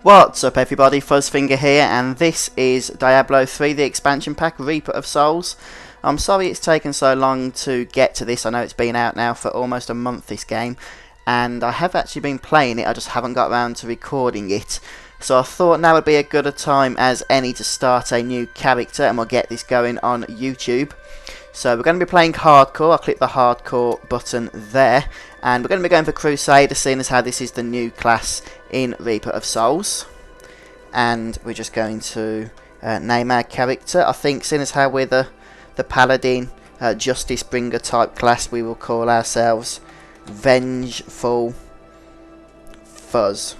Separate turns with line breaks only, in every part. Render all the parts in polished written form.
What's up everybody, Fuzzfinger here, and this is Diablo 3, the expansion pack, Reaper of Souls. I'm sorry it's taken so long to get to this. I know it's been out now for almost a month, this game, and I have actually been playing it, I just haven't got around to recording it. So I thought now would be a good a time as any to start a new character, and we'll get this going on YouTube. So we're going to be playing hardcore. I'll click the hardcore button there, and we're going to be going for Crusader, seeing as how this is the new class in Reaper of Souls. And we're just going to name our character. I think seeing as how we're the Paladin, Justice Bringer type class, we will call ourselves Vengeful Fuzz.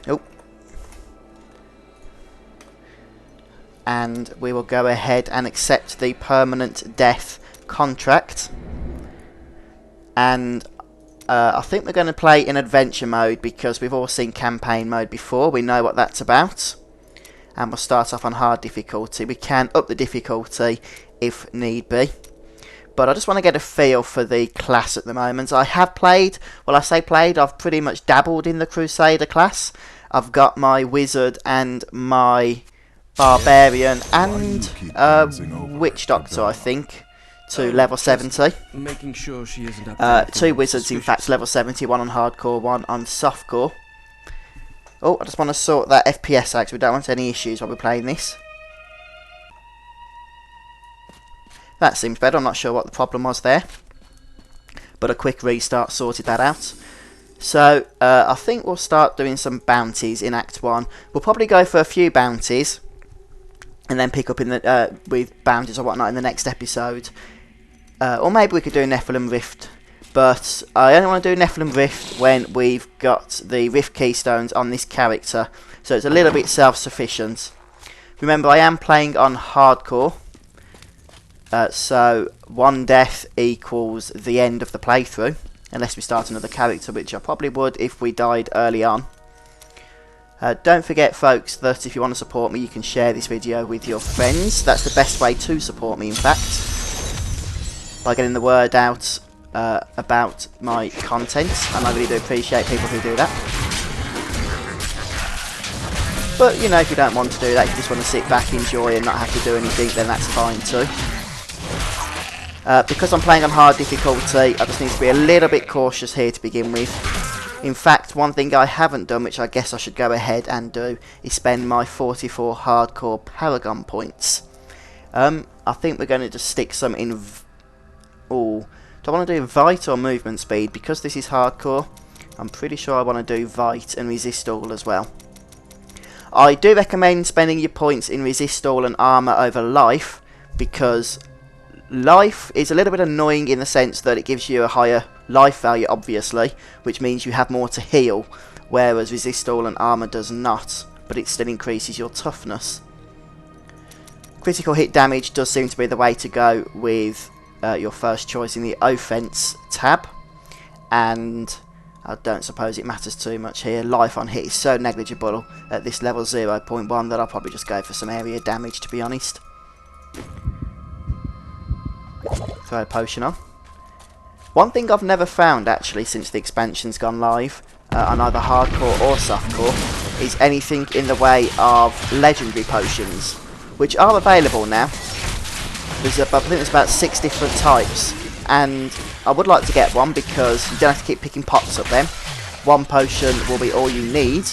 Oh. And we will go ahead and accept the permanent death contract. And I think we're going to play in adventure mode because we've all seen campaign mode before. We know what that's about. And we'll start off on hard difficulty. We can up the difficulty if need be. But I just want to get a feel for the class at the moment. I have played, well I say played, I've pretty much dabbled in the Crusader class. I've got my Wizard and my Barbarian and Witch Doctor, I think, to level 70.
Making sure she isn't
two Wizards, in fact, level 70, one on hardcore, one on softcore. Oh, I just want to sort that FPS out because we don't want any issues while we're playing this. That seems better. I'm not sure what the problem was there, but a quick restart sorted that out. So I think we'll start doing some bounties in Act 1. We'll probably go for a few bounties and then pick up in the with bounties or whatnot in the next episode. Or maybe we could do Nephilim Rift, but I only want to do Nephilim Rift when we've got the Rift Keystones on this character, so it's a little bit self-sufficient. Remember, I am playing on hardcore, so one death equals the end of the playthrough, unless we start another character, which I probably would if we died early on. Don't forget, folks, that if you want to support me, you can share this video with your friends. That's the best way to support me, in fact, by getting the word out about my content, and I really do appreciate people who do that. But, you know, if you don't want to do that, you just want to sit back, enjoy, and not have to do anything, then that's fine too. Because I'm playing on hard difficulty, I just need to be a little bit cautious here to begin with. In fact, one thing I haven't done, which I guess I should go ahead and do, is spend my 44 hardcore Paragon points. I think we're going to just stick some in... Oh, do I want to do Vite or Movement Speed? Because this is hardcore, I'm pretty sure I want to do Vite and Resist All as well. I do recommend spending your points in Resist All and Armour over Life, because Life is a little bit annoying in the sense that it gives you a higher life value, obviously, which means you have more to heal, whereas Resist All and Armour does not, but it still increases your toughness. Critical hit damage does seem to be the way to go with your first choice in the offense tab, and I don't suppose it matters too much here. Life on hit is so negligible at this level 0.1 that I'll probably just go for some area damage, to be honest. Throw a potion on. One thing I've never found actually since the expansion's gone live on either hardcore or softcore is anything in the way of legendary potions, which are available now. I think there's about 6 different types, and I would like to get one because you don't have to keep picking pots up then. One potion will be all you need.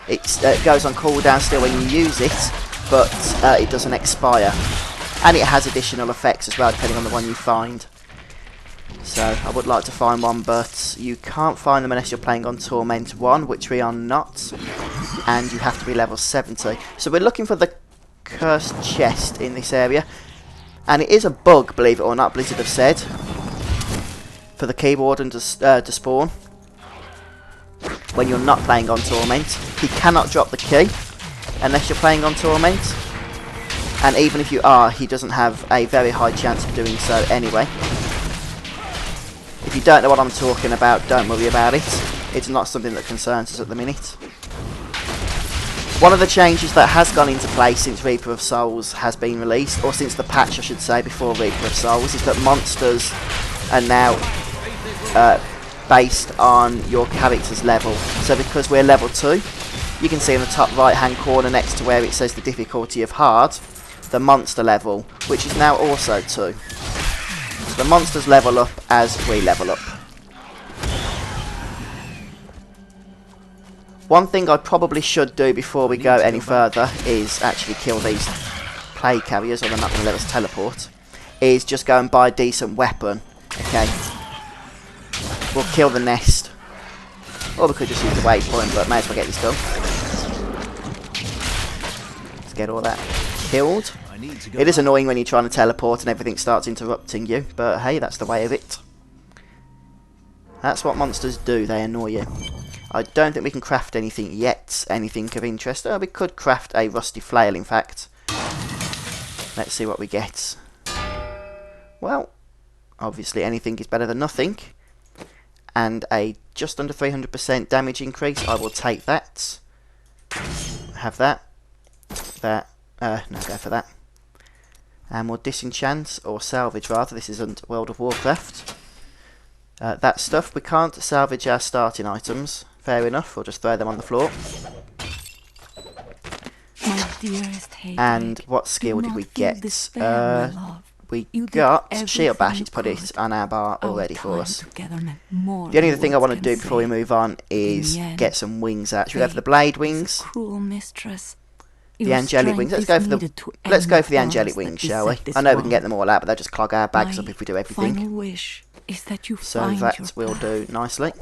It goes on cooldown still when you use it, but it doesn't expire. And it has additional effects as well, depending on the one you find. So I would like to find one, but you can't find them unless you're playing on Torment 1, which we are not. And you have to be level 70. So we're looking for the cursed chest in this area. And it is a bug, believe it or not, Blizzard have said, for the keyboard and to spawn when you're not playing on Torment. He cannot drop the key unless you're playing on Torment, and even if you are, he doesn't have a very high chance of doing so anyway. If you don't know what I'm talking about, don't worry about it. It's not something that concerns us at the minute. One of the changes that has gone into place since Reaper of Souls has been released, or since the patch I should say before Reaper of Souls, is that monsters are now based on your character's level. So because we're level 2, you can see in the top right hand corner next to where it says the difficulty of hard, the monster level, which is now also 2. So the monsters level up as we level up. One thing I probably should do before we go any further is actually kill these plague carriers, or they're not going to let us teleport, is just go and buy a decent weapon. Okay. We'll kill the nest. Or we could just use the waypoint, but may as well get this done. Let's get all that killed. It is annoying when you're trying to teleport and everything starts interrupting you, but hey, that's the way of it. That's what monsters do, they annoy you. I don't think we can craft anything yet, anything of interest. Oh, we could craft a rusty flail, in fact. Let's see what we get. Well, obviously anything is better than nothing. And a just under 300% damage increase, I will take that. Have that. No, go for that. And we'll disenchant, or salvage rather, this isn't World of Warcraft. That stuff, we can't salvage our starting items. Fair enough, we'll just throw them on the floor. And what skill did we get? We got Shield Bash, it's put it on our bar already for us. The only other thing I want to do before we move on is get some wings out. Should we go for the Blade Wings? The Angelic Wings. Let's go for the Angelic Wings, shall we? I know we can get them all out, but they'll just clog our bags up if we do everything. So that will do nicely.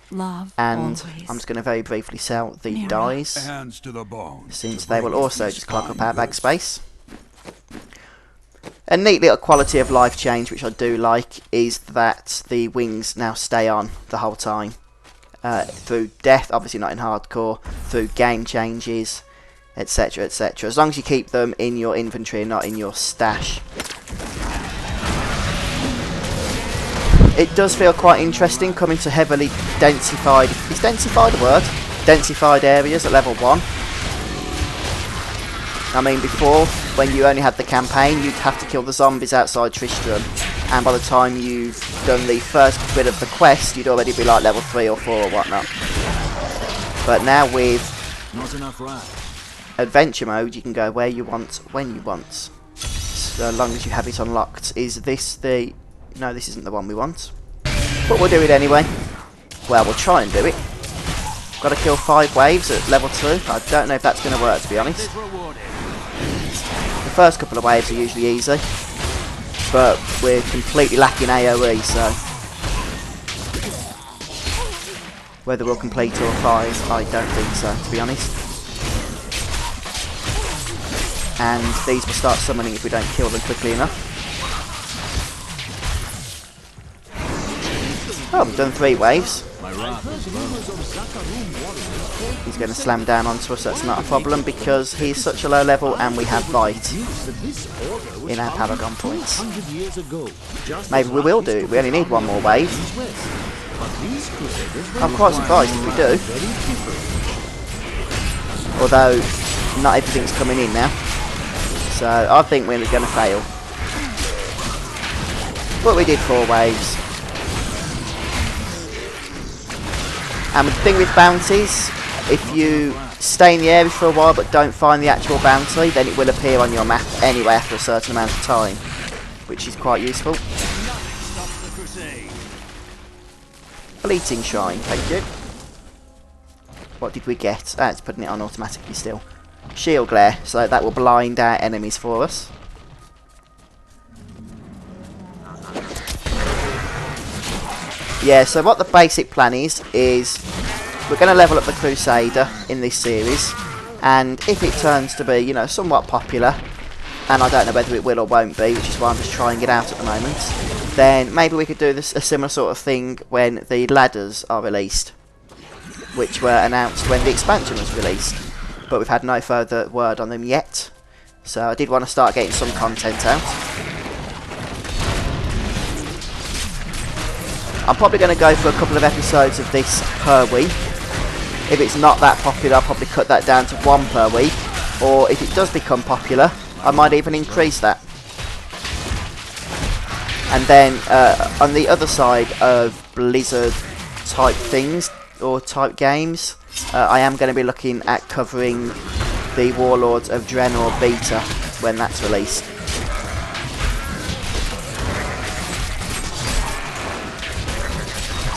And I'm just going to very briefly sell the dies, since they will also just clog up our bag space. A neat little quality of life change which I do like is that the wings now stay on the whole time. Through death, obviously not in hardcore, through game changes, etc, etc. As long as you keep them in your inventory and not in your stash. It does feel quite interesting coming to heavily densified... Is densified a word? Densified areas at level 1. I mean, before, when you only had the campaign, you'd have to kill the zombies outside Tristram. And by the time you've done the first bit of the quest, you'd already be like level 3 or 4 or whatnot. But now with adventure mode, you can go where you want, when you want. So long as you have it unlocked. Is this the... No, this isn't the one we want. But we'll do it anyway. Well, we'll try and do it. Got to kill 5 waves at level 2. I don't know if that's going to work, to be honest. The first couple of waves are usually easy. But we're completely lacking AoE, so... Whether we'll complete all 5, I don't think so, to be honest. And these will start summoning if we don't kill them quickly enough. Oh, we've done 3 waves. He's going to slam down onto us, that's not a problem because he's such a low level and we have Bite in our Paragon points. Maybe we will do it, we only need 1 more wave. I'm quite surprised if we do. Although, not everything's coming in now. So, I think we're going to fail. But we did 4 waves. And the thing with bounties, if you stay in the area for a while but don't find the actual bounty, then it will appear on your map anyway after a certain amount of time, which is quite useful. Fleeting Shrine, thank you. What did we get? Ah, it's putting it on automatically still. Shield Glare, so that will blind our enemies for us. Yeah, so what the basic plan is we're going to level up the Crusader in this series, and if it turns to be, you know, somewhat popular, and I don't know whether it will or won't be, which is why I'm just trying it out at the moment, then maybe we could do a similar sort of thing when the ladders are released, which were announced when the expansion was released, but we've had no further word on them yet, so I did want to start getting some content out. I'm probably going to go for a couple of episodes of this per week. If it's not that popular, I'll probably cut that down to 1 per week. Or if it does become popular, I might even increase that. And then on the other side of Blizzard type things, or type games, I am going to be looking at covering the Warlords of Draenor beta when that's released.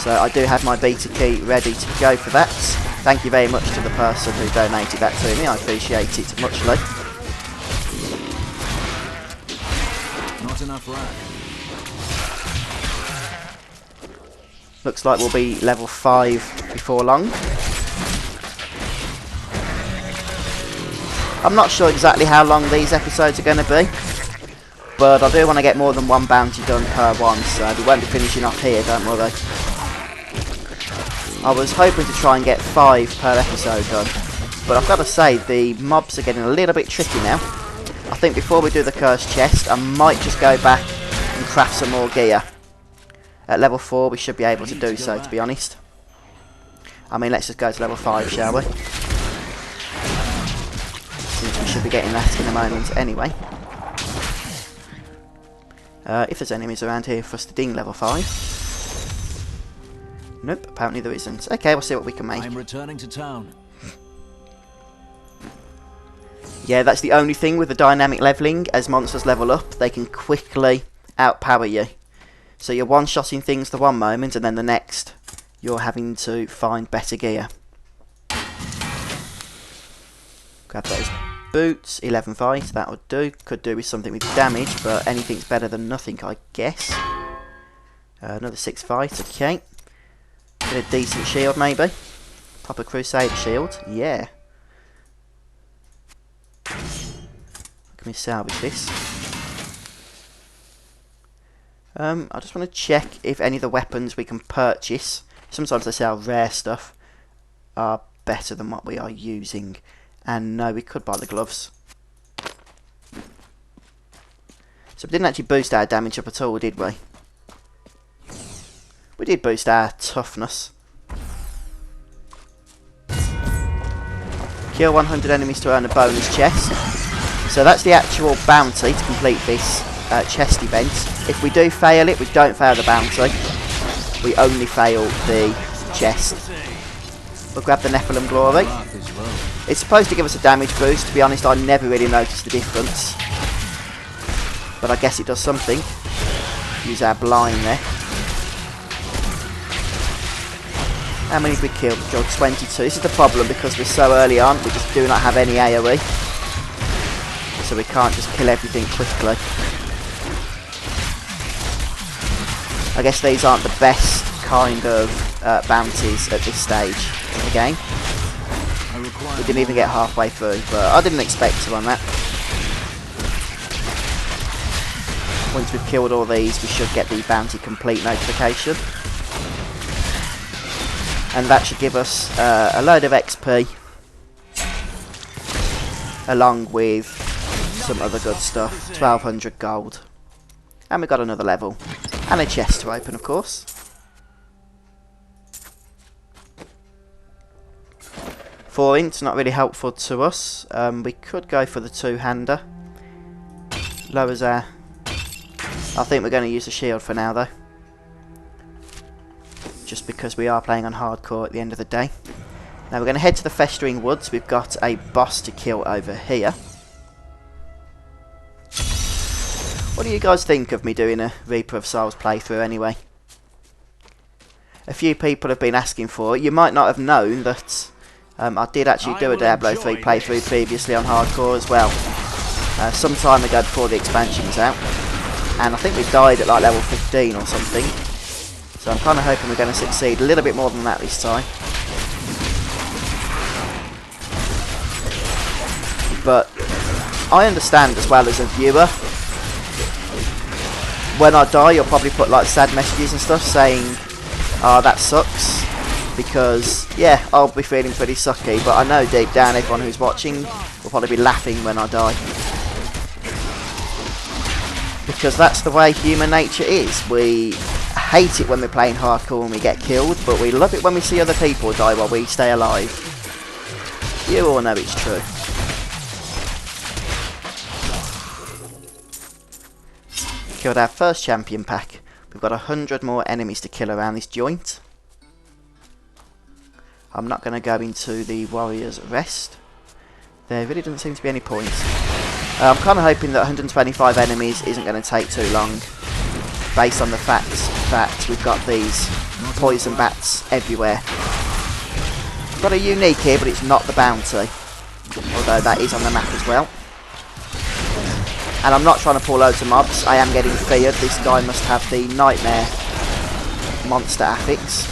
So I do have my beta key ready to go for that. Thank you very much to the person who donated that to me, I appreciate it muchly.
Not enough lag.
Looks like we'll be level 5 before long. I'm not sure exactly how long these episodes are going to be, but I do want to get more than one bounty done per one, so we won't be finishing off here, don't worry. I was hoping to try and get 5 per episode done, but I've got to say the mobs are getting a little bit tricky now. I think before we do the cursed chest, I might just go back and craft some more gear. At level 4 we should be able to do so, to be honest. I mean, let's just go to level 5, shall we? Since we should be getting that in a moment anyway. If there's enemies around here for us to ding level 5. Nope, apparently there isn't. Okay, we'll see what we can make.
I'm returning to town.
Yeah, that's the only thing with the dynamic levelling. As monsters level up, they can quickly outpower you. So you're one-shotting things the one moment, and then the next, you're having to find better gear. Grab those boots, 11 fight, that would do. Could do with something with damage, but anything's better than nothing, I guess. Another 6 fight, okay. Get a decent shield, maybe. Proper Crusader shield, yeah. Can we salvage this? I just want to check if any of the weapons we can purchase, sometimes they sell rare stuff, are better than what we are using. And no, we could buy the gloves. So we didn't actually boost our damage up at all, did we? We did boost our toughness. Kill 100 enemies to earn a bonus chest. So that's the actual bounty to complete this chest event. If we do fail it, we don't fail the bounty. We only fail the chest. We'll grab the Nephilim Glory. It's supposed to give us a damage boost. To be honest, I never really noticed the difference. But I guess it does something. Use our blind there. How many did we kill? We killed 22. This is the problem because we're so early on. We just do not have any AoE. So we can't just kill everything quickly. I guess these aren't the best kind of bounties at this stage of the game. We didn't even get halfway through, but I didn't expect to on that. Once we've killed all these, we should get the bounty complete notification. And that should give us a load of XP, along with some other good stuff. 1200 gold. And we got another level. And a chest to open, of course. Four-int, not really helpful to us. We could go for the two-hander. Lowers our... I think we're going to use the shield for now, though. Just because we are playing on hardcore at the end of the day. Now we're going to head to the Festering Woods. We've got a boss to kill over here. What do you guys think of me doing a Reaper of Souls playthrough anyway? A few people have been asking for it. You might not have known that I did actually do a Diablo 3 playthrough previously on hardcore as well. Some time ago before the expansion was out. And I think we died at like level 15 or something. So I'm kind of hoping we're going to succeed a little bit more than that this time. But I understand as well as a viewer, when I die you'll probably put like sad messages and stuff saying, oh that sucks, because yeah, I'll be feeling pretty sucky, but I know deep down everyone who's watching will probably be laughing when I die. Because that's the way human nature is. We hate it when we're playing hardcore and we get killed, but we love it when we see other people die while we stay alive. You all know it's true. Killed our first champion pack. We've got 100 more enemies to kill around this joint. I'm not going to go into the Warrior's Rest. There really doesn't seem to be any point. I'm kind of hoping that 125 enemies isn't going to take too long, based on the fact that we've got these poison bats everywhere. Got a unique here, but it's not the bounty, although that is on the map as well. And I'm not trying to pull loads of mobs, I am getting feared. This guy must have the nightmare monster affix.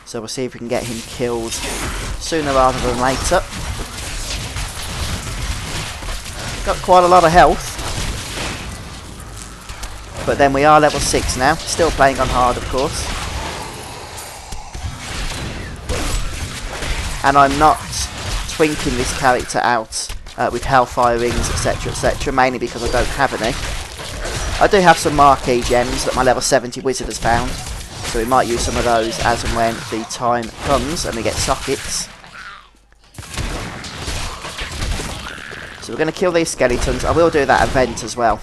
So we'll see if we can get him killed sooner rather than later. Got quite a lot of health. But then we are level 6 now. Still playing on hard, of course. And I'm not twinking this character out with Hellfire rings, etc, etc, mainly because I don't have any. I do have some marquee gems that my level 70 wizard has found, so we might use some of those as and when the time comes and we get sockets. So we're going to kill these skeletons. I will do that event as well,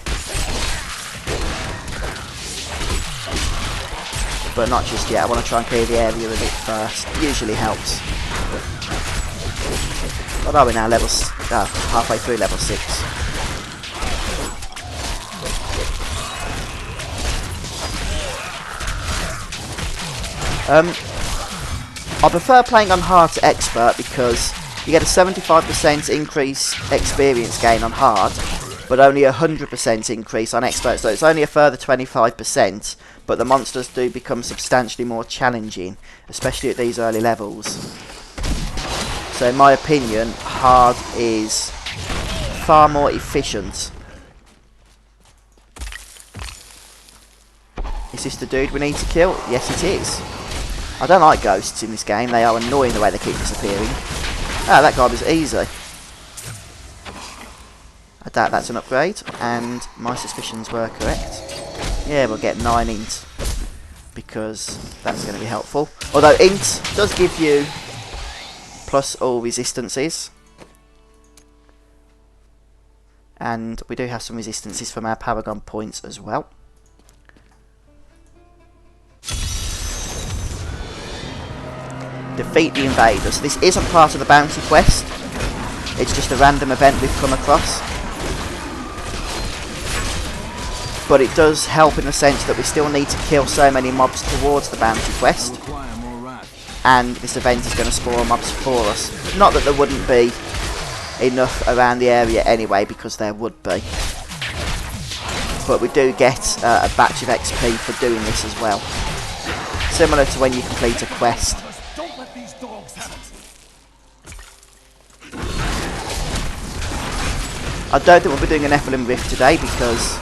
but not just yet. I want to try and clear the area a bit first. Usually helps. What are we now? Halfway through level 6. I prefer playing on hard to expert because you get a 75% increase experience gain on hard, but only a 100% increase on expert. So it's only a further 25%, but the monsters do become substantially more challenging, especially at these early levels. So in my opinion, hard is far more efficient. Is this the dude we need to kill? Yes, it is. I don't like ghosts in this game. They are annoying the way they keep disappearing. Ah, that guy was easy. I doubt that's an upgrade, and my suspicions were correct. Yeah, we'll get 9 int, because that's going to be helpful. Although int does give you plus all resistances, and we do have some resistances from our Paragon points as well. Defeat the invaders. This isn't part of the bounty quest, it's just a random event we've come across, but it does help in the sense that we still need to kill so many mobs towards the bounty quest, and this event is going to spawn mobs for us. Not that there wouldn't be enough around the area anyway, because there would be, but we do get a batch of XP for doing this as well, similar to when you complete a quest. I don't think we'll be doing an Nephilim Rift today because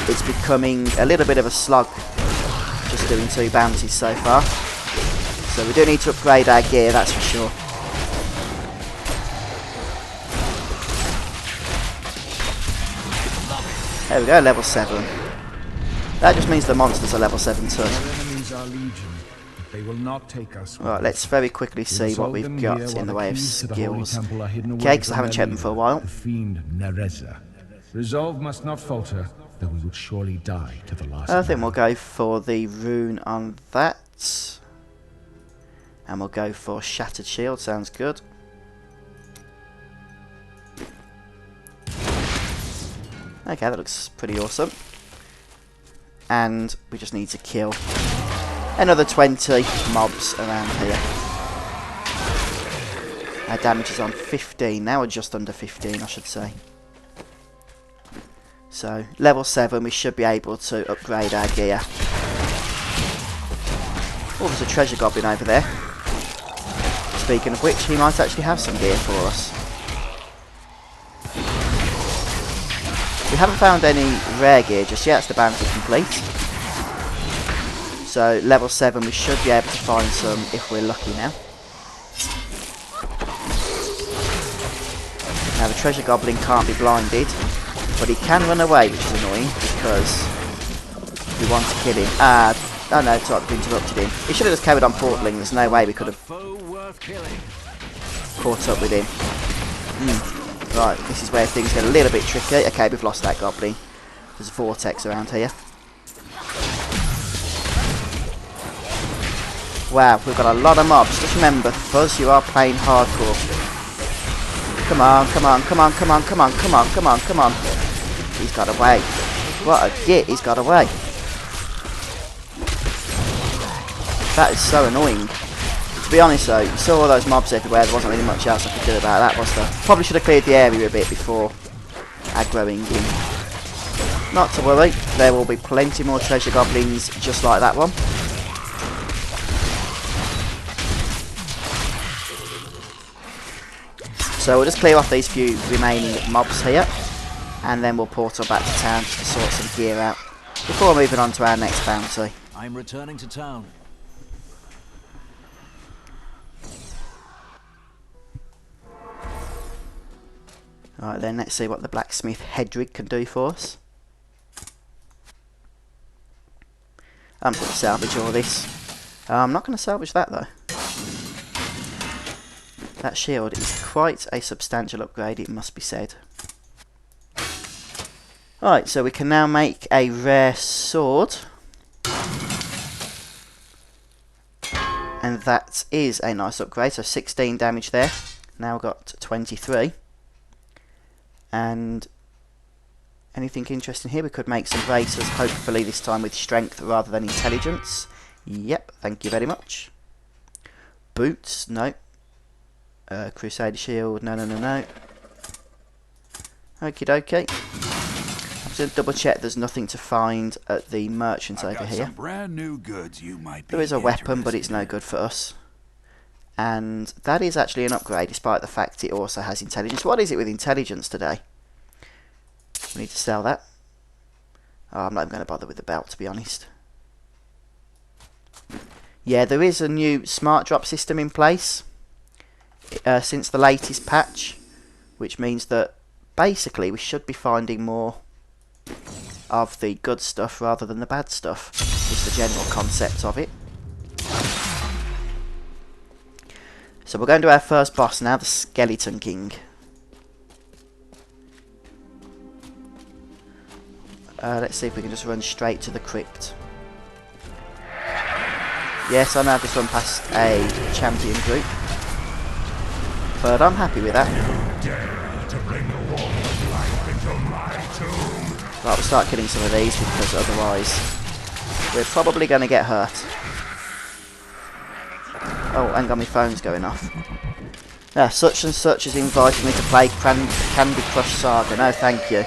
it's becoming a little bit of a slog just doing 2 bounties so far. So we do need to upgrade our gear, that's for sure. There we go, level 7. That just means the monsters are level 7 too.
They will not take us.
Right, let's very quickly see what we've got in the way of skills. Okay, because I haven't checked them for a while.
The fiend Nereza. Resolve must not falter, though we would surely die to the last.
I think we'll go for the rune on that. And we'll go for Shattered Shield, sounds good. Okay, that looks pretty awesome. And we just need to kill another 20 mobs around here. Our damage is on 15 now, or just under 15 I should say. So, level 7, we should be able to upgrade our gear. Oh, there's a treasure goblin over there. Speaking of which, he might actually have some gear for us. We haven't found any rare gear just yet, it's the bounty complete. So level 7 we should be able to find some if we're lucky now. Now the treasure goblin can't be blinded, but he can run away, which is annoying because we want to kill him. Oh no, it's right, we've interrupted him. He should have just carried on portaling, there's no way we could have caught up with him. Right, this is where things get a little bit tricky. Okay, we've lost that goblin. There's a vortex around here. Wow, we've got a lot of mobs. Just remember, Fuzz, you are playing hardcore. Come on, come on, come on, come on, come on, come on, come on, come on. He's got away. What a git, he's got away. That is so annoying. To be honest though, you saw all those mobs everywhere, there wasn't really much else I could do about that, was there? Probably should have cleared the area a bit before aggroing him. Not to worry, there will be plenty more treasure goblins just like that one. So we'll just clear off these few remaining mobs here, and then we'll portal back to town to sort some gear out before moving on to our next bounty.
I'm returning to town.
Alright then, let's see what the blacksmith Hedrig can do for us. I'm going to salvage all this. I'm not going to salvage that though. That shield is quite a substantial upgrade, it must be said. Alright, so we can now make a rare sword. And that is a nice upgrade, so 16 damage there. Now we've got 23. And anything interesting here? We could make some bracers, hopefully this time with strength rather than intelligence. Yep, thank you very much. Boots, no. Crusader shield, no, no, no, no. Okie dokie. I'm just going to double check there's nothing to find at the merchants over here.
Some brand new goods you might be
there is a weapon, but it's no good for us. And that is actually an upgrade, despite the fact it also has intelligence. What is it with intelligence today? We need to sell that. Oh, I'm not even going to bother with the belt, to be honest. Yeah, there is a new smart drop system in place since the latest patch, which means that basically we should be finding more of the good stuff rather than the bad stuff. Is the general concept of it. So we're going to our first boss now, the Skeleton King. Let's see if we can just run straight to the crypt. Yes, I know I've just run past a champion group, but I'm happy with that. Right, we'll start killing some of these because otherwise we're probably going to get hurt. Oh, hang on, my phone's going off. Such and such has invited me to play Candy Crush Saga. No, thank you.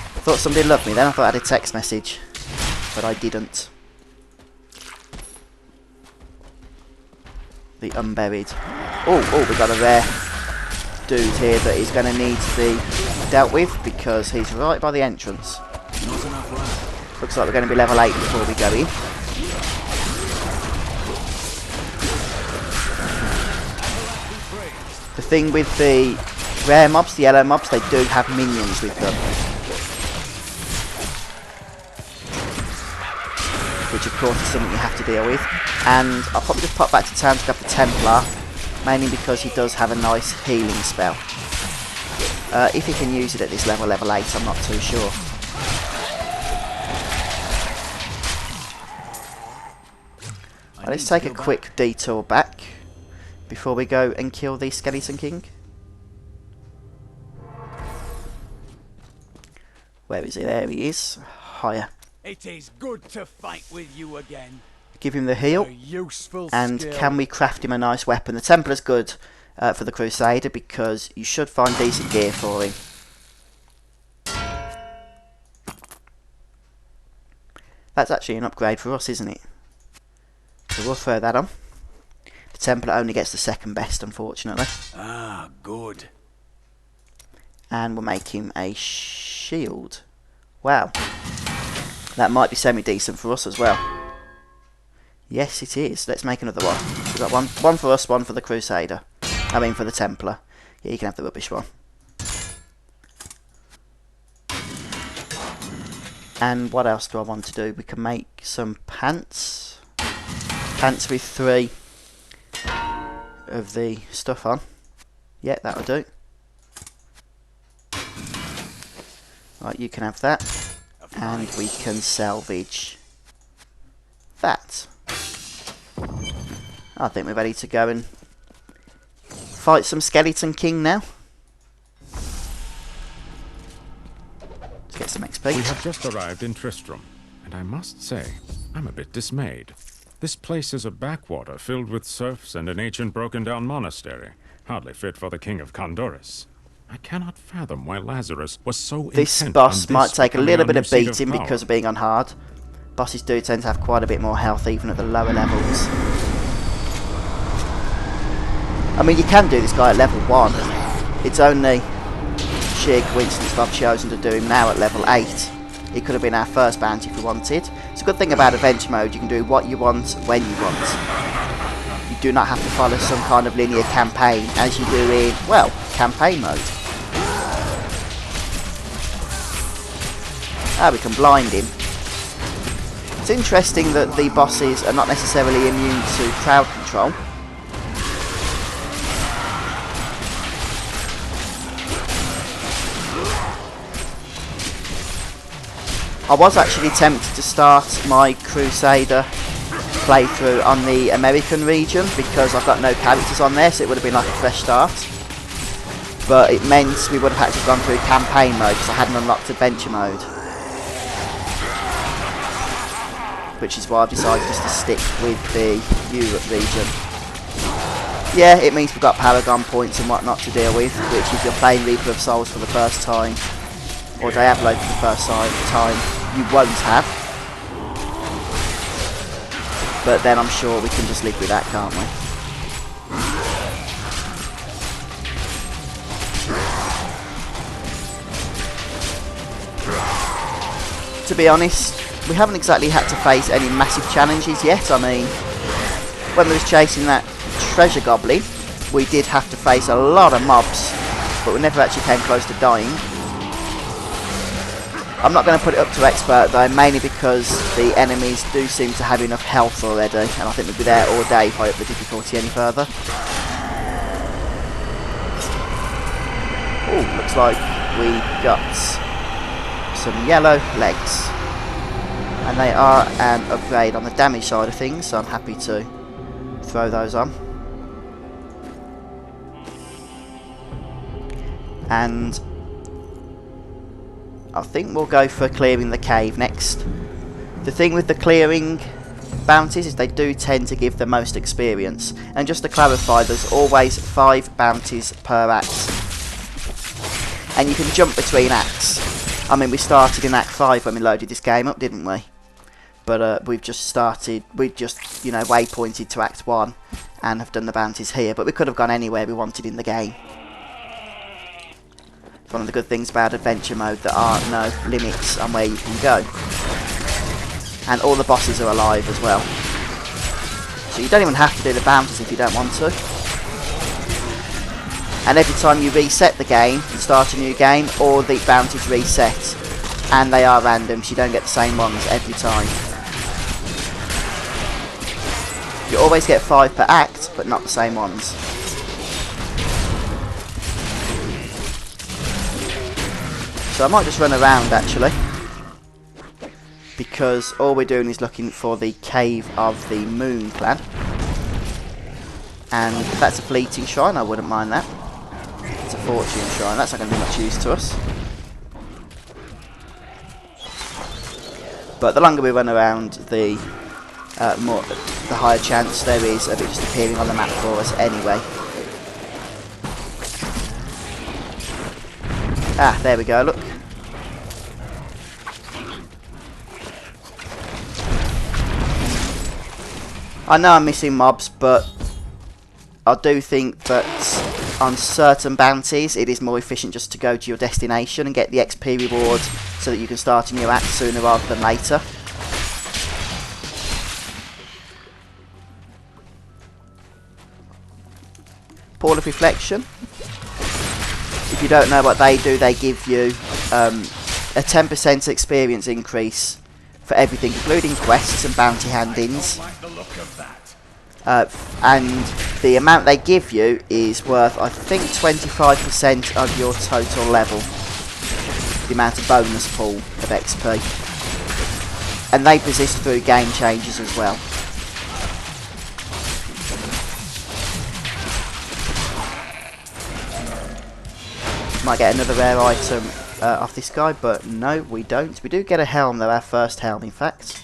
I thought somebody loved me then. I thought I had a text message, but I didn't. The Unburied. Oh, we got a rare dude here that is going to need to be dealt with because he's right by the entrance. Looks like we're going to be level 8 before we go in. The thing with the rare mobs, the yellow mobs, they do have minions with them. Which of course is something you have to deal with. And I'll probably just pop back to town to grab the Templar, mainly because he does have a nice healing spell. If he can use it at this level 8, I'm not too sure. Let's take a quick detour back before we go and kill the Skeleton King. Where is he? There he is. Higher.
It is good to fight with you again.
Give him the heal. And can we craft him a nice weapon? The Templar's good for the Crusader because you should find decent gear for him. That's actually an upgrade for us, isn't it? So we'll throw that on. The Templar only gets the second best, unfortunately.
Ah, good.
And we'll make him a shield. Wow. That might be semi-decent for us as well. Yes, it is. Let's make another one. We've got one for us, one for the Crusader. I mean for the Templar. Yeah, you can have the rubbish one. And what else do I want to do? We can make some pants. Pants with 3 of the stuff on. Yeah, that'll do. Right, you can have that. And we can salvage that. I think we're ready to go and fight some Skeleton King now. Let's get some XP.
We have just arrived in Tristram, and I must say, I'm a bit dismayed. This place is a backwater filled with serfs and an ancient broken-down monastery, hardly fit for the King of Condoris. I cannot fathom why Lazarus was so
This
intent
boss
on
might
this
take a
becoming
little
our
bit
new
of
seat
beating
power.
because of being on hard. Bosses do tend to have quite a bit more health even at the lower levels. I mean, you can do this guy at level 1. It's only sheer coincidence that I've chosen to do him now at level 8. He could have been our first bounty if we wanted. It's a good thing about adventure mode, you can do what you want when you want. You do not have to follow some kind of linear campaign as you do in, well, campaign mode. Ah, we can blind him. It's interesting that the bosses are not necessarily immune to crowd control. I was actually tempted to start my Crusader playthrough on the American region because I've got no characters on there, so it would have been like a fresh start. But it meant we would have had to have gone through campaign mode because I hadn't unlocked adventure mode. Which is why I've decided just to stick with the Europe region. Yeah, it means we've got Paragon points and whatnot to deal with, which if you're playing Reaper of Souls for the first time, or Diablo for the first time, you won't have. But then I'm sure we can just live with that, can't we? To be honest, we haven't exactly had to face any massive challenges yet. I mean, when we was chasing that treasure goblin, we did have to face a lot of mobs, but we never actually came close to dying. I'm not going to put it up to expert though, mainly because the enemies do seem to have enough health already, and I think we'll be there all day if I up the difficulty any further. Oh, looks like we got some yellow legs. And they are an upgrade on the damage side of things, so I'm happy to throw those on. And I think we'll go for clearing the cave next. The thing with the clearing bounties is they do tend to give the most experience. And just to clarify, there's always 5 bounties per act. And you can jump between acts. I mean, we started in Act 5 when we loaded this game up, didn't we? But we've just started, you know, waypointed to Act 1 and have done the bounties here. But we could have gone anywhere we wanted in the game. It's one of the good things about adventure mode, there are no limits on where you can go. And all the bosses are alive as well. So you don't even have to do the bounties if you don't want to. And every time you reset the game and start a new game, all the bounties reset. And they are random, so you don't get the same ones every time. You always get 5 per act, but not the same ones. So I might just run around actually, because all we're doing is looking for the Cave of the Moon Clan. And if that's a fleeting shrine, I wouldn't mind that. It's a fortune shrine, that's not going to be much use to us. But the longer we run around, the higher chance there is of it just appearing on the map for us anyway. Ah, there we go, look. I know I'm missing mobs, but I do think that on certain bounties it is more efficient just to go to your destination and get the XP reward so that you can start a new act sooner rather than later. Pool of Reflection. If you don't know what they do, they give you a 10% experience increase for everything, including quests and bounty hand-ins. And the amount they give you is worth, I think, 25% of your total level. The amount of bonus pool of XP. and they persist through game changes as well. Might get another rare item off this guy, but no, we don't. We do get a helm though, our first helm in fact.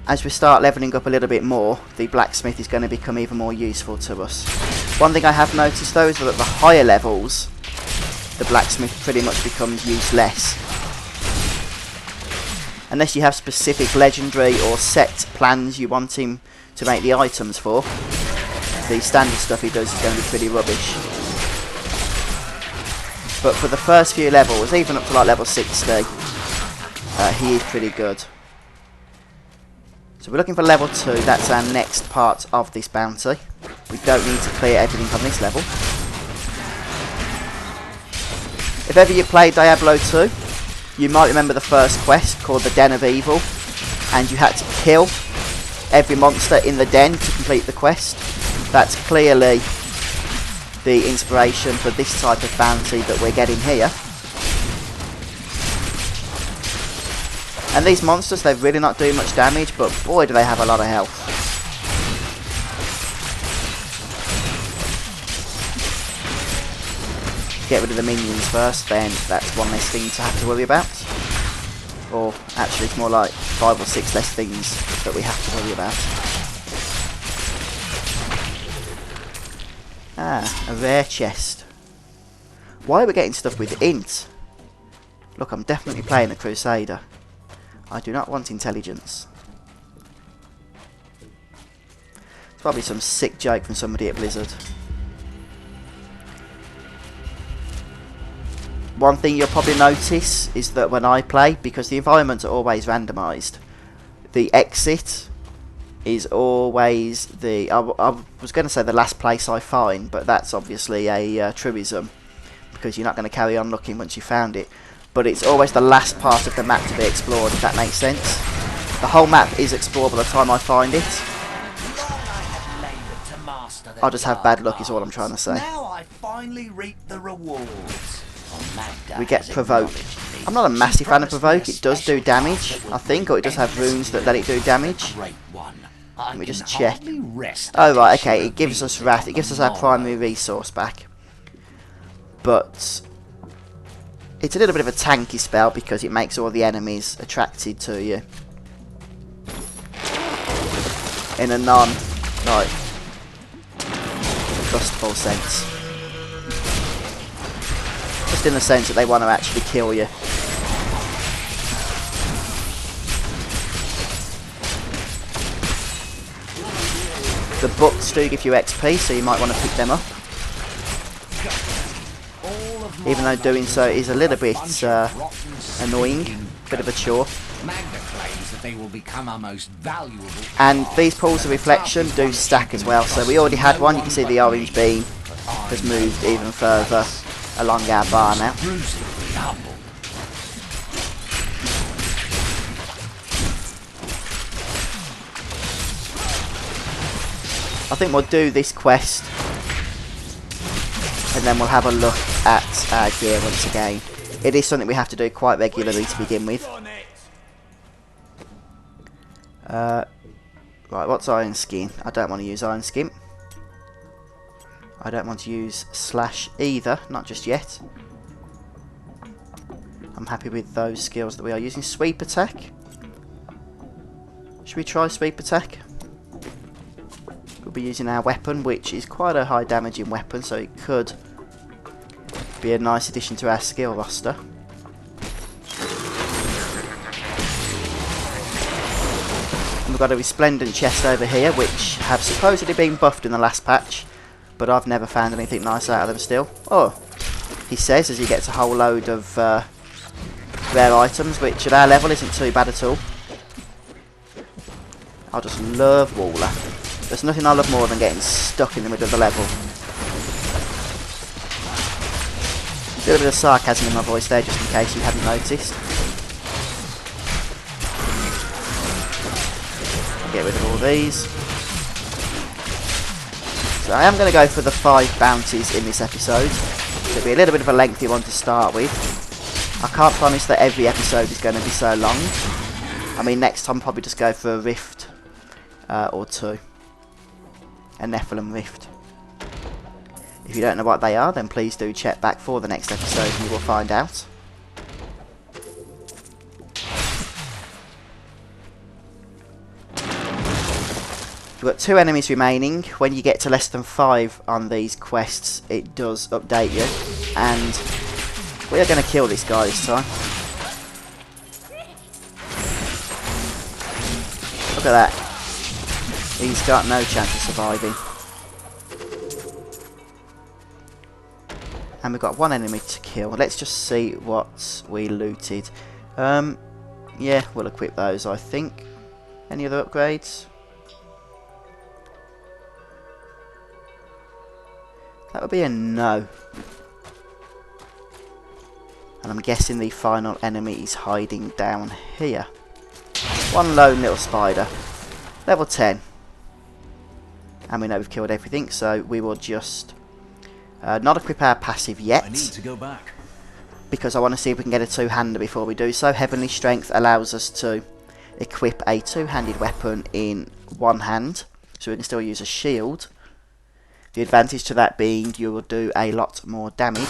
As we start leveling up a little bit more, the blacksmith is going to become even more useful to us. One thing I have noticed though is that at the higher levels, the blacksmith pretty much becomes useless. Unless you have specific legendary or set plans you want him to make the items for, the standard stuff he does is going to be pretty rubbish. But for the first few levels, even up to like level 60, he is pretty good. So we're looking for level 2, that's our next part of this bounty. We don't need to clear everything on this level. If ever you played Diablo 2, you might remember the first quest called the Den of Evil, and you had to kill every monster in the den to complete the quest. That's clearly the inspiration for this type of bounty that we're getting here. And these monsters, they're really not doing much damage, but boy do they have a lot of health. Get rid of the minions first, then that's one less thing to have to worry about. Or actually it's more like 5 or 6 less things that we have to worry about. Ah, a rare chest. Why are we getting stuff with int? Look, I'm definitely playing a Crusader. I do not want intelligence. It's probably some sick joke from somebody at Blizzard. One thing you'll probably notice is that when I play, because the environments are always randomised, the exit is always the... I was going to say the last place I find, but that's obviously a truism, because you're not going to carry on looking once you found it. But it's always the last part of the map to be explored, if that makes sense. The whole map is explorable by the time I find it. I'll just have bad luck is all I'm trying to say.
Now I finally reap the rewards.
We get Provoke. I'm not a massive fan of Provoke, it does do damage, I think, or it does have runes that let it do damage. Let me just check. Oh right, okay, it gives us Wrath, it gives us our primary resource back. But it's a little bit of a tanky spell because it makes all the enemies attracted to you. In a like, lustful sense. Just in the sense that they want to actually kill you. The books do give you XP, so you might want to pick them up. Even though doing so is a little bit annoying, bit of a chore. And these pools of reflection do stack as well, so we already had one. You can see the orange beam has moved even further along our bar now. I think we'll do this quest and then we'll have a look at our gear once again. It is something we have to do quite regularly to begin with. Right, what's Iron Skin? I don't want to use Iron Skin. I don't want to use Slash either, not just yet. I'm happy with those skills that we are using. Sweep Attack. Should we try Sweep Attack? We'll be using our weapon, which is quite a high damaging weapon, so it could be a nice addition to our skill roster. And we've got a Resplendent chest over here, which have supposedly been buffed in the last patch, but I've never found anything nice out of them still. Oh, he says as he gets a whole load of rare items, which at our level isn't too bad at all. I just love Waller. There's nothing I love more than getting stuck in the middle of the level. A little bit of sarcasm in my voice there, just in case you hadn't noticed. Get rid of all these. So I am going to go for the 5 bounties in this episode. It'll be a little bit of a lengthy one to start with. I can't promise that every episode is going to be so long. I mean, next time probably just go for a rift or two. A Nephilim rift. If you don't know what they are, then please do check back for the next episode and you will find out. We've got 2 enemies remaining. When you get to less than 5 on these quests, it does update you. And we are going to kill this guy this time. Look at that. He's got no chance of surviving. And we've got 1 enemy to kill. Let's just see what we looted. Yeah, we'll equip those, I think. Any other upgrades? That would be a no. And I'm guessing the final enemy is hiding down here. 1 lone little spider. Level 10. And we know we've killed everything, so we will just not equip our passive yet.
I need to go back.
Because I want to see if we can get a 2-hander before we do so. Heavenly Strength allows us to equip a 2-handed weapon in 1 hand. So we can still use a shield. The advantage to that being you will do a lot more damage.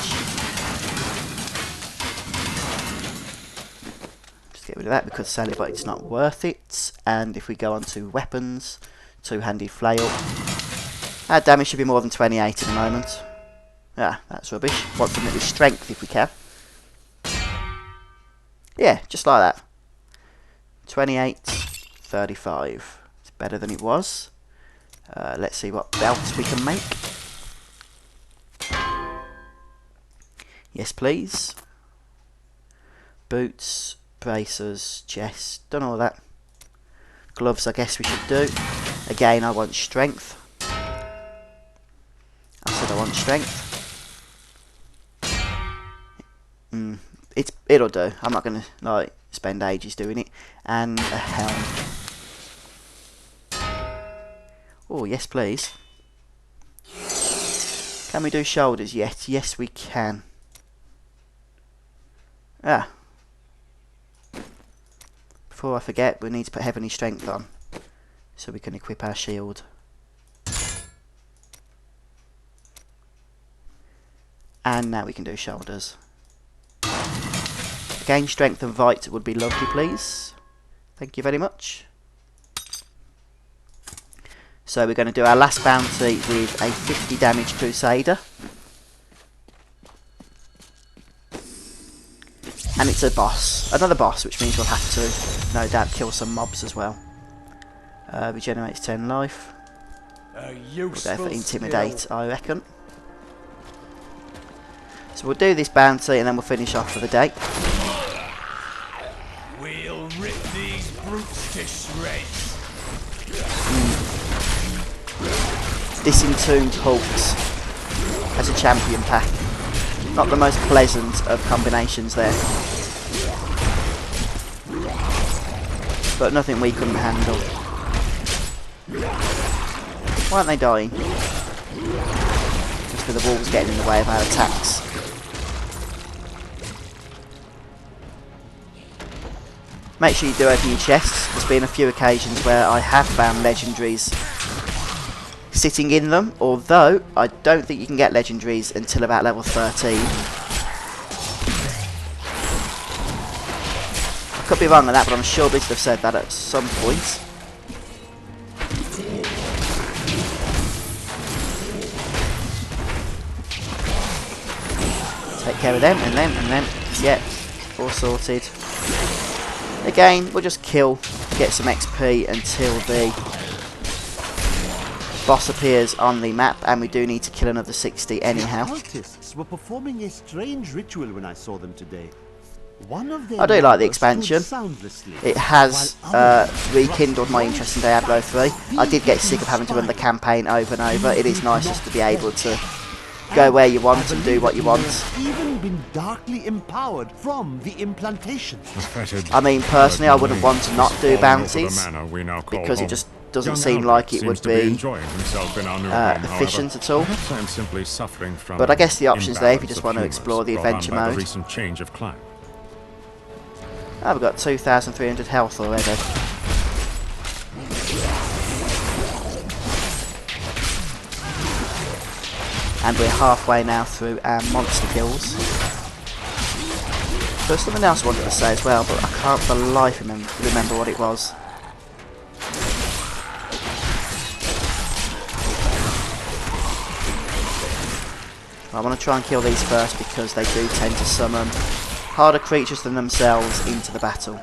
Just get rid of that because sadly but it's not worth it. And if we go on to weapons, 2-handed flail. Our damage should be more than 28 at the moment. Yeah, that's rubbish. Want something with strength if we can. Yeah, just like that. 28, 35. It's better than it was. Let's see what belts we can make. Yes, please. Boots, bracers, chest, done all that. Gloves, I guess we should do. Again, I want strength. I said I want strength. It'll do. I'm not gonna like spend ages doing it. And a helm. Oh, yes please. Can we do shoulders yet? Yes we can. Ah. Before I forget, we need to put Heavenly Strength on. So we can equip our shield. And now we can do shoulders. Again, strength and Vite would be lovely please. Thank you very much. So we're going to do our last bounty with a 50 damage Crusader. And it's a boss. Another boss, which means we'll have to, no doubt, kill some mobs as well. Regenerates 10 life. We'll go for Intimidate, I reckon. So we'll do this bounty and then we'll finish off for the day.
We'll rip these brutes to shreds.
Disentombed Hulks as a champion pack. Not the most pleasant of combinations there. But nothing we couldn't handle. Why aren't they dying? Just because the walls getting in the way of our attacks. Make sure you do open your chests. There's been a few occasions where I have found legendaries sitting in them, although I don't think you can get legendaries until about level 13. I could be wrong on that, but I'm sure Blizzard have said that at some point. Take care of them, and then, yeah, all sorted. Again, we'll just kill, get some XP until the boss appears on the map, and we do need to kill another 60 anyhow.
The cultists were performing a strange ritual when I saw them today. One of them
I do like the expansion. It has rekindled my interest in Diablo 3. I did get sick of having to run the campaign over and over. It is nice just to be able to go where you want and do what you want.
Even been darkly empowered from the implantation.
I mean, personally, I wouldn't want to not do bounties because it just doesn't seem like it would be efficient at all.
I'm simply suffering from
but I guess the option's there if you just want to explore the adventure mode.
Recent change of climate.
Oh, we've got 2,300 health already. And we're halfway now through our monster kills. There's something else I wanted to say as well, but I can't for the life of me remember what it was. I want to try and kill these first because they do tend to summon harder creatures than themselves into the battle.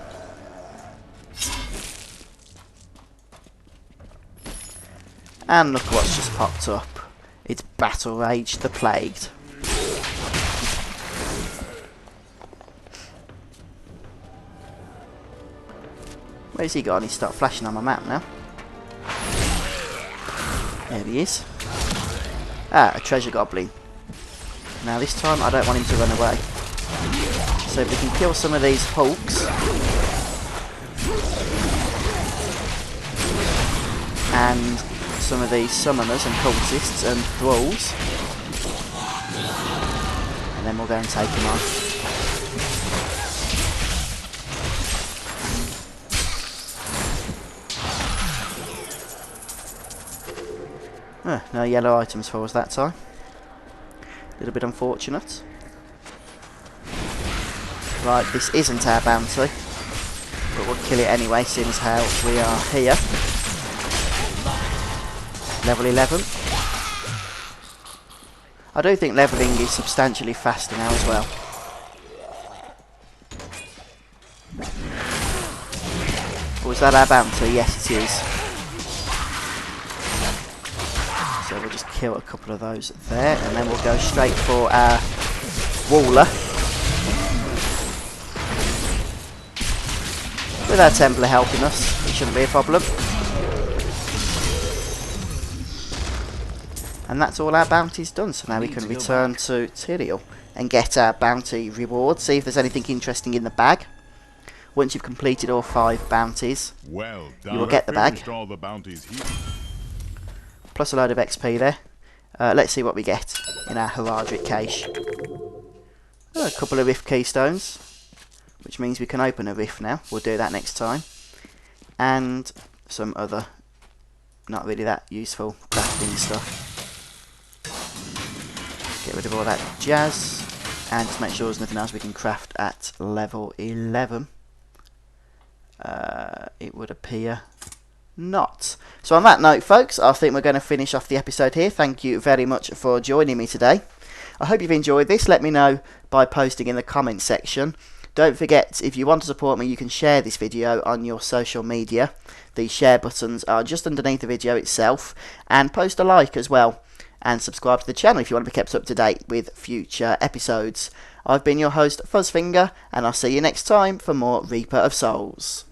And look what's just popped up. It's Battle Rage the Plagued. Where's he gone? He's started flashing on my map now. There he is. Ah, a treasure goblin. Now this time I don't want him to run away. So if we can kill some of these hulks and some of these summoners and cultists and thralls, and then we'll go and take them on. No yellow items for us that time. A little bit unfortunate. Right, this isn't our bounty, but we'll kill it anyway, seeing as how we are here. Level 11. I do think levelling is substantially faster now as well. Was that our bounty? Yes, it is. So we'll just kill a couple of those there, and then we'll go straight for our Waller. With our Templar helping us, it shouldn't be a problem. And that's all our bounties done, so now we can return to Tyrael and get our bounty reward, see if there's anything interesting in the bag. Once you've completed all 5 bounties, you will get the bag. Plus a load of XP there. Let's see what we get in our Heradric cache. A couple of rift keystones, which means we can open a rift now. We'll do that next time. And some other, not really that useful crafting stuff. Get rid of all that jazz, and just make sure there's nothing else we can craft at level 11. It would appear not. So on that note, folks, I think we're going to finish off the episode here. Thank you very much for joining me today. I hope you've enjoyed this. Let me know by posting in the comments section. Don't forget, if you want to support me, you can share this video on your social media. The share buttons are just underneath the video itself. And post a like as well. And subscribe to the channel if you want to be kept up to date with future episodes. I've been your host, Fuzzfinger, and I'll see you next time for more Reaper of Souls.